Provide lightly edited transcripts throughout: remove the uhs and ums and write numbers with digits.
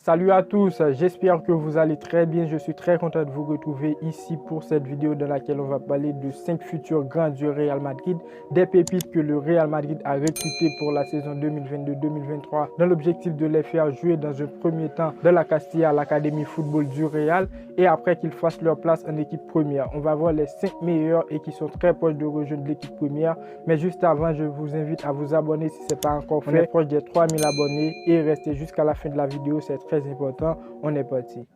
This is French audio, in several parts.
Salut à tous, j'espère que vous allez très bien. Je suis très content de vous retrouver ici pour cette vidéo dans laquelle on va parler de 5 futurs grands du Real Madrid, des pépites que le Real Madrid a recrutées pour la saison 2022-2023 dans l'objectif de les faire jouer dans un premier temps dans la Castilla, l'Académie Football du Real, et après qu'ils fassent leur place en équipe première. On va voir les 5 meilleurs et qui sont très proches de rejoindre l'équipe première. Mais juste avant, je vous invite à vous abonner si ce n'est pas encore fait. On est proche des 3000 abonnés et restez jusqu'à la fin de la vidéo, c'est très important. On est parti.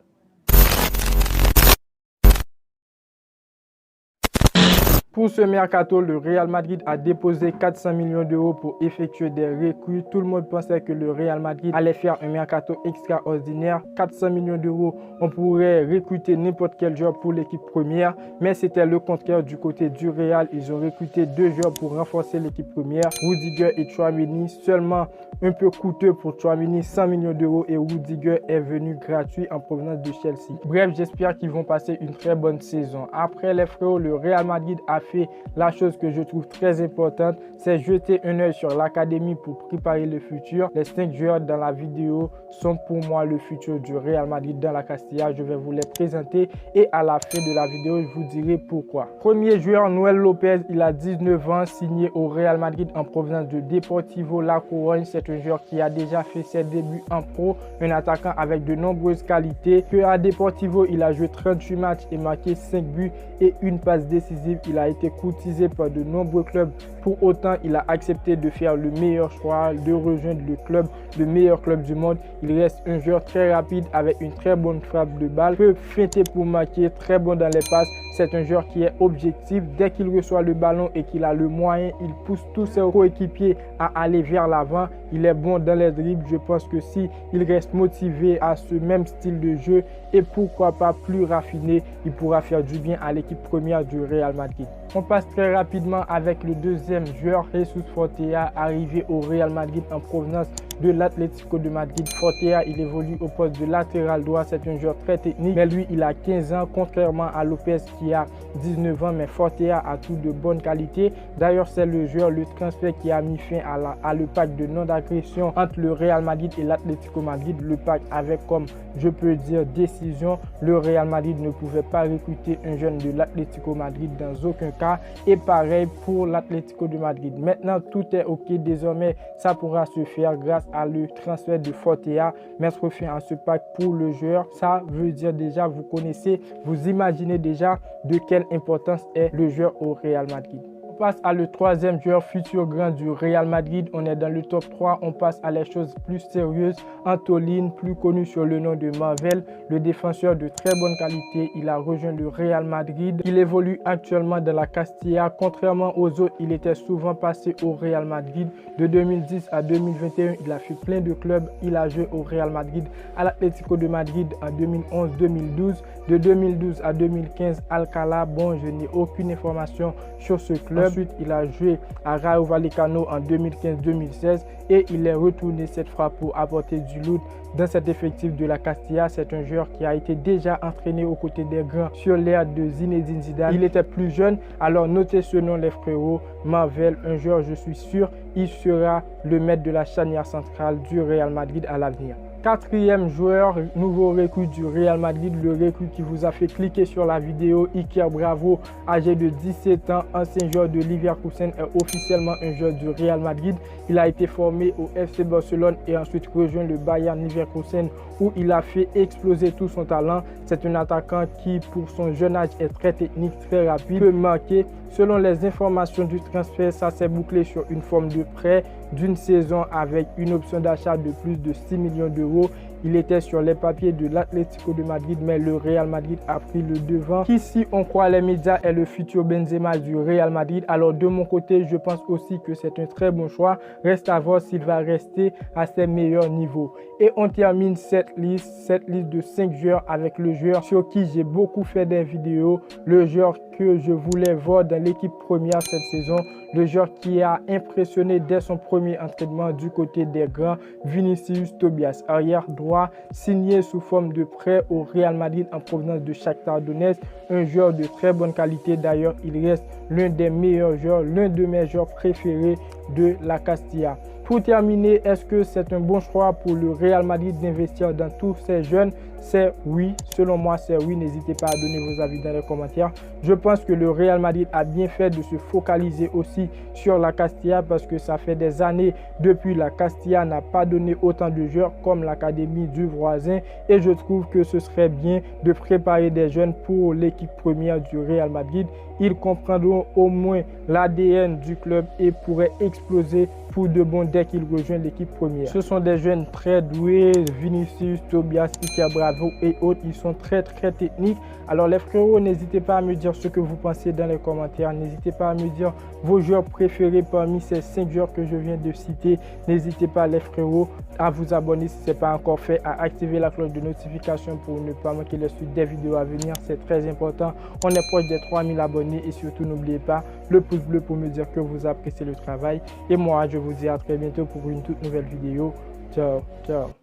Pour ce mercato, le Real Madrid a déposé 400 millions d'euros pour effectuer des recrues. Tout le monde pensait que le Real Madrid allait faire un mercato extraordinaire. 400 millions d'euros, on pourrait recruter n'importe quel joueur pour l'équipe première. Mais c'était le contraire du côté du Real. Ils ont recruté 2 joueurs pour renforcer l'équipe première, Rudiger et Tchouaméni. Seulement un peu coûteux pour Tchouaméni, 100 millions d'euros, et Rudiger est venu gratuit en provenance de Chelsea. Bref, j'espère qu'ils vont passer une très bonne saison. Après les frérots, le Real Madrid a fait la chose que je trouve très importante, c'est jeter un œil sur l'académie pour préparer le futur. Les 5 joueurs dans la vidéo sont pour moi le futur du Real Madrid dans la Castilla. Je vais vous les présenter et à la fin de la vidéo, je vous dirai pourquoi. Premier joueur, Noel Lopez, il a 19 ans, signé au Real Madrid en provenance de Deportivo La Corogne. C'est un joueur qui a déjà fait ses débuts en pro, un attaquant avec de nombreuses qualités. À Deportivo, il a joué 38 matchs et marqué 5 buts et une passe décisive. Il a été courtisé par de nombreux clubs. Pour autant, il a accepté de faire le meilleur choix, de rejoindre le meilleur club du monde. Il reste un joueur très rapide avec une très bonne frappe de balle, peut feinter pour marquer, très bon dans les passes. C'est un joueur qui est objectif. Dès qu'il reçoit le ballon et qu'il a le moyen, il pousse tous ses coéquipiers à aller vers l'avant. Il est bon dans les dribbles. Je pense que si il reste motivé à ce même style de jeu et pourquoi pas plus raffiné, il pourra faire du bien à l'équipe première du Real Madrid. On passe très rapidement avec le deuxième joueur, Jesus Fortea, arrivé au Real Madrid en provenance de l'Atlético de Madrid. Fortea, il évolue au poste de latéral droit. C'est un joueur très technique, mais lui, il a 15 ans, contrairement à Lopez qui a 19 ans. Mais Fortea a tout de bonnes qualités. D'ailleurs, c'est le transfert qui a mis fin à le pacte de non-agression entre le Real Madrid et l'Atlético Madrid. Le pacte avec, comme je peux dire, décision. Le Real Madrid ne pouvait pas recruter un jeune de l'Atlético Madrid dans aucun cas. Et pareil pour l'Atlético de Madrid. Maintenant, tout est OK. Désormais, ça pourra se faire grâce à le transfert de Fortea, mettre fin à ce pacte pour le joueur. Ça veut dire déjà, vous connaissez, vous imaginez déjà de quelle importance est le joueur au Real Madrid. On passe à le troisième joueur futur grand du Real Madrid. On est dans le top 3. On passe à les choses plus sérieuses. Antolin, plus connu sur le nom de Marvel, le défenseur de très bonne qualité. Il a rejoint le Real Madrid. Il évolue actuellement dans la Castilla. Contrairement aux autres, il était souvent passé au Real Madrid. De 2010 à 2021, il a fait plein de clubs. Il a joué au Real Madrid, à l'Atlético de Madrid en 2011-2012. De 2012 à 2015, Alcalá. Bon, je n'ai aucune information sur ce club. Ensuite, il a joué à Rayo Vallecano en 2015-2016 et il est retourné cette fois pour apporter du loot dans cet effectif de la Castilla. C'est un joueur qui a été déjà entraîné aux côtés des grands sur l'ère de Zinedine Zidane. Il était plus jeune, alors notez ce nom les frérots. Marvel, un joueur, je suis sûr, il sera le maître de la charnière centrale du Real Madrid à l'avenir. Quatrième joueur, nouveau recrue du Real Madrid, le recrue qui vous a fait cliquer sur la vidéo, Iker Bravo, âgé de 17 ans, ancien joueur de Leverkusen, est officiellement un joueur du Real Madrid. Il a été formé au FC Barcelone et ensuite rejoint le Bayern Leverkusen où il a fait exploser tout son talent. C'est un attaquant qui, pour son jeune âge, est très technique, très rapide, peut marquer. Selon les informations du transfert, ça s'est bouclé sur une forme de prêt d'une saison avec une option d'achat de plus de 6 millions d'euros. Il était sur les papiers de l'Atlético de Madrid, mais le Real Madrid a pris le devant. Qui, si on croit les médias, est le futur Benzema du Real Madrid. Alors de mon côté, je pense aussi que c'est un très bon choix. Reste à voir s'il va rester à ses meilleurs niveaux. Et on termine cette liste de 5 joueurs avec le joueur sur qui j'ai beaucoup fait des vidéos. Le joueur que je voulais voir dans l'équipe première cette saison. Le joueur qui a impressionné dès son premier entraînement du côté des grands, Vinicius Tobias, arrière droit, signé sous forme de prêt au Real Madrid en provenance de Shakhtar Donetsk. Un joueur de très bonne qualité. D'ailleurs, il reste l'un des meilleurs joueurs, l'un de mes joueurs préférés de la Castilla. Pour terminer, est-ce que c'est un bon choix pour le Real Madrid d'investir dans tous ces jeunes? C'est oui, selon moi c'est oui. N'hésitez pas à donner vos avis dans les commentaires. Je pense que le Real Madrid a bien fait de se focaliser aussi sur la Castilla parce que ça fait des années depuis la Castilla n'a pas donné autant de joueurs comme l'académie du voisin, et je trouve que ce serait bien de préparer des jeunes pour l'équipe première du Real Madrid. Ils comprendront au moins l'ADN du club et pourraient exploser pour de bon dès qu'ils rejoignent l'équipe première. Ce sont des jeunes très doués, Vinicius, Tobias, Iker Bravo et autres. Ils sont très techniques. Alors les frérots, n'hésitez pas à me dire ce que vous pensez dans les commentaires. N'hésitez pas à me dire vos joueurs préférés parmi ces 5 joueurs que je viens de citer. N'hésitez pas les frérots à vous abonner si ce n'est pas encore fait, à activer la cloche de notification pour ne pas manquer les suites des vidéos à venir. C'est très important. On est proche des 3000 abonnés et surtout n'oubliez pas le pouce bleu pour me dire que vous appréciez le travail. Et moi, je vous dis à très bientôt pour une toute nouvelle vidéo. Ciao, ciao.